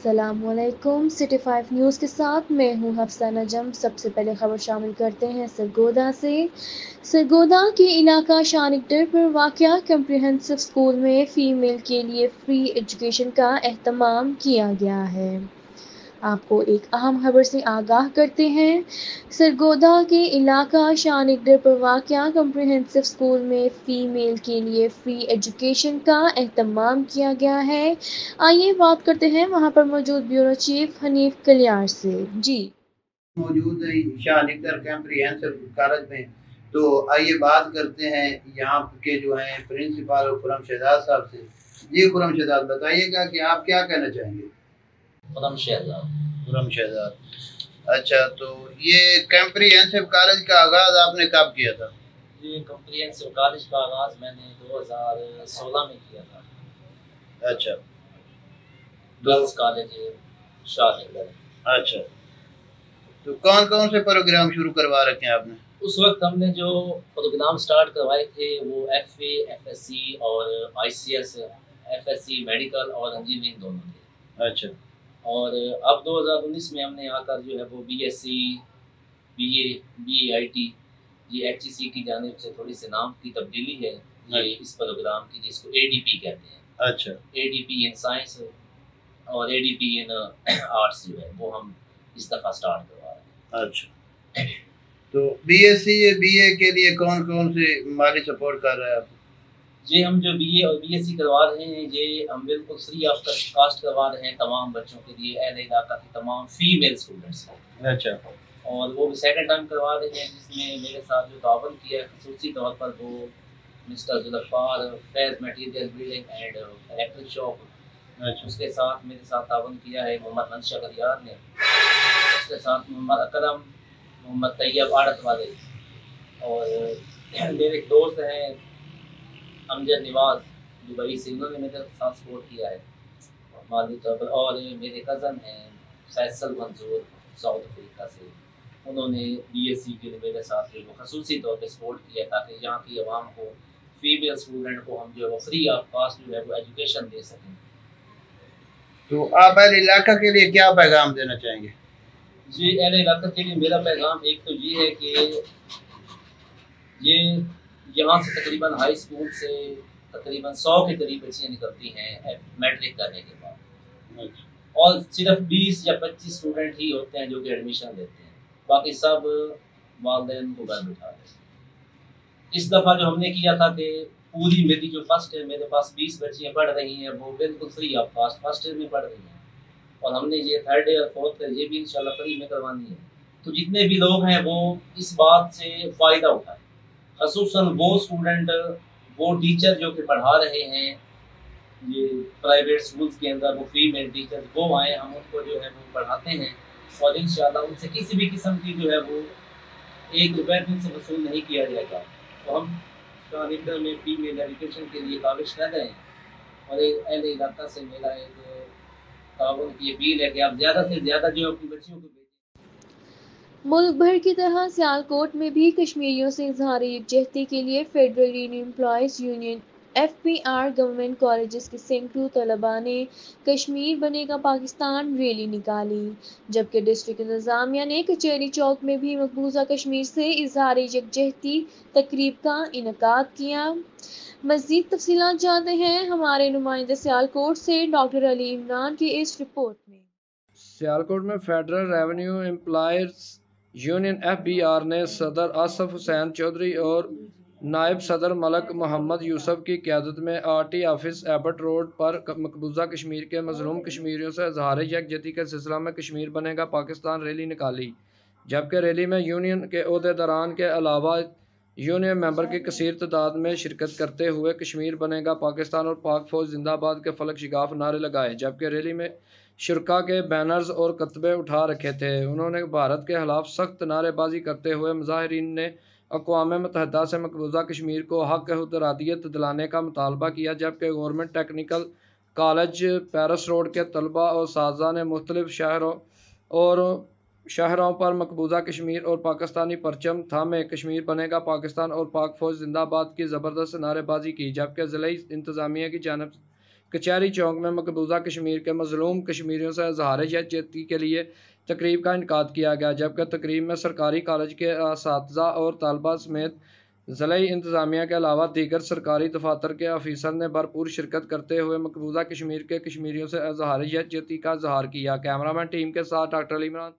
अस्सलामुअलैकुम। City 5 news के साथ मैं हूं हफ्सा नजम। सबसे पहले खबर शामिल करते हैं सरगोदा से। सरगोदा के इलाका शानिकडर पर वाक़या कम्प्रिहेंसिव स्कूल में फ़ीमेल के लिए फ्री एजुकेशन का एहतमाम किया गया है। आपको एक अहम खबर से आगाह करते हैं। सरगोदा के इलाका शानिकडर पर वाक़या कम्प्रिहेंसिव स्कूल में फ़ीमेल के लिए फ्री एजुकेशन का एहतमाम किया गया है। आइए बात करते हैं वहाँ पर मौजूद ब्यूरो चीफ हनीफ कलियार से। जी मौजूद है शाहलिकर कॉम्प्रिहेंसिव कॉलेज में। तो आइए बात करते हैं यहाँ के जो हैं प्रिंसिपल खुरम शहजाद साहब से। जी खुरम शहजाद, बताइएगा कि आप क्या कहना चाहेंगे। खुरम शहजाद। खुरम शहजाद, अच्छा, तो ये कॉम्प्रिहेंसिव कॉलेज का आगाज़ आपने कब किया था। ये कॉम्प्रिहेंसिव कॉलेज का आगाज़ मैंने 2016 में किया था। अच्छा, गर्ल्स कॉलेज शाहलिकर। अच्छा, तो कौन कौन से प्रोग्राम शुरू करवा रखे हैं आपने। उस वक्त हमने जो प्रोग्राम स्टार्ट करवाए थे वो FA, FSC और ICS, FSC मेडिकल और इंजीनियरिंग दोनों थे। अच्छा, और अब 2019 में हमने आकर जो है वो BSc, BA, BAIT, ये HEC की जानिब से थोड़ी सी नाम की तब्दीली है ये इस प्रोग्राम की, जिसको ADP कहते हैं। अच्छा, ADP इन साइंस और ADP इन आर्ट्स जो है वो हम इस दफ़ा स्टार्ट करवा रहे हैं। अच्छा, तो BSc BA के लिए कौन कौन से माली सपोर्ट कर रहा है आप। जी, हम जो BA और BSc करवा रहे हैं ये हम बिल्कुल फ्री ऑफ कास्ट करवा रहे हैं तमाम बच्चों के लिए, अहले इलाका के तमाम फीमेल स्टूडेंट्स को। अच्छा, और वो भी सेकंड टाइम करवा रहे हैं, जिसमें मेरे साथ जो तावन किया है खसूसी तौर पर वो mister Zulfar, Faiz material building and electric shop. अच्छा, उसके साथ मेरे साथ तावन किया है मोहम्मद मंशा करियार ने। उसके साथ मोहम्मद अकरम, मोहम्मद तैयब आड़त वाले, और मेरे एक दोस्त हैं अमजद निवाज दुबई से, उन्होंने मेरे साथ सपोर्ट किया है माली तौर पर। और मेरे कज़न हैं फैसल मंजूर साउथ अफ्रीका से, उन्होंने BSc के लिए मेरे साथ जो वो खसूसी तौर पर सपोर्ट किया ताकि यहाँ की आवाम को, फीमेल स्टूडेंट को हम जो है वो फ्री ऑफ कास्ट जो है वो एजुकेशन दे सकें। तो आप अहले इलाका के लिए क्या पैगाम देना चाहेंगे। जी, अहले इलाका के लिए मेरा पैगाम एक तो ये है कि ये यहाँ से तकरीबन हाई स्कूल से तकरीबन 100 के करीब बच्चियाँ निकलती हैं मैट्रिक करने के बाद, और सिर्फ 20 या 25 स्टूडेंट ही होते हैं जो कि एडमिशन लेते हैं, बाकी सब वालिदैन को घर बिठा देते हैं। इस दफ़ा जो हमने किया था कि पूरी मेरी जो फर्स्ट ईयर मेरे पास 20 बच्चियाँ पढ़ रही हैं वो बिल्कुल free of cost first year में पढ़ रही हैं, और हमने ये थर्ड ईयर फोर्थ ईयर ये भी इंशाल्लाह फ्री में करवानी है। तो जितने भी लोग हैं वो इस बात से फ़ायदा उठाएं, ख़ुसूसन वो स्टूडेंट, वो टीचर जो कि पढ़ा रहे हैं ये प्राइवेट स्कूल्स के अंदर, वो फीमेल टीचर वो आए, हम उनको जो है वो पढ़ाते हैं, और इंशाल्लाह उनसे किसी भी किस्म की जो है वो 1 रुपये भी उनसे वसूल नहीं किया जाएगा। तो हम शाहलिकर में फीमेल एजुकेशन के लिए काविश कर रहे हैं, और एक अहले इलाका से मेरा एक ताउन की अपील है कि आप ज़्यादा से ज़्यादा जो अपनी बच्चियों को मुल्क भर की तरह सियालकोट में भी कश्मीरियों से इजहार यकजहती के लिए federal union employees union FPR government colleges के सैकड़ों तलबा ने कश्मीर बनेगा पाकिस्तान रैली निकाली, जबकि डिस्ट्रिक्ट इंतजामिया ने कचहरी चौक में भी मकबूजा कश्मीर से इजहार यकजहती तकरीब का इनकाद किया। मज़ीद तफसीलात जानते हैं हमारे नुमाइंदे सियालकोट से डॉक्टर अली इमरान की इस रिपोर्ट में। सियालकोट में federal revenue employers union FBR ने सदर आसफ हुसैन चौधरी और नायब सदर मलक मोहम्मद यूसुफ की क़यादत में RT ऑफिस एबट रोड पर मकबूजा कश्मीर के मजलूम कश्मीरियों से इजहार यकजहती के सिलसिला में कश्मीर बनेगा पाकिस्तान रैली निकाली, जबकि रैली में यूनियन के अहदेदारान के अलावा यूनियन मेंबर की कसीर तादाद में शिरकत करते हुए कश्मीर बनेगा पाकिस्तान और पाक फौज जिंदाबाद के फलक शिगाफ नारे लगाए, जबकि रैली में शुरा के बैनर्स और कतबे उठा रखे थे। उन्होंने भारत के खिलाफ सख्त नारेबाजी करते हुए मुजाहिरीन ने अक़वाम मुत्तहिदा से मकबूजा कश्मीर को हक़ खुदरादियत दिलाने का मुतालबा किया, जबकि government technical college Paris road के तलबा और साजा ने मुख्तलिफ शहरों पर मकबूजा कश्मीर और पाकिस्तानी परचम थामे कश्मीर बनेगा पाकिस्तान और पाक फौज जिंदाबाद की ज़बरदस्त नारेबाजी की, जबकि ज़िला इंतज़ामिया की जानब कचहरी चौक में मकबूजा कश्मीर के मजलूम कश्मीरियों से इजहार यकजहती के लिए तकरीब का इनकाद किया गया, जबकि तकरीब में सरकारी कॉलेज के असातिज़ा और तलबा समेत ज़िले इंतज़ामिया के अलावा दीगर सरकारी दफातर के ऑफिसर ने भरपूर शिरकत करते हुए मकबूजा कश्मीर के कश्मीरियों से इजहार यकजहती का इजहार किया। कैमरामैन टीम के साथ डॉक्टर अली इमरान।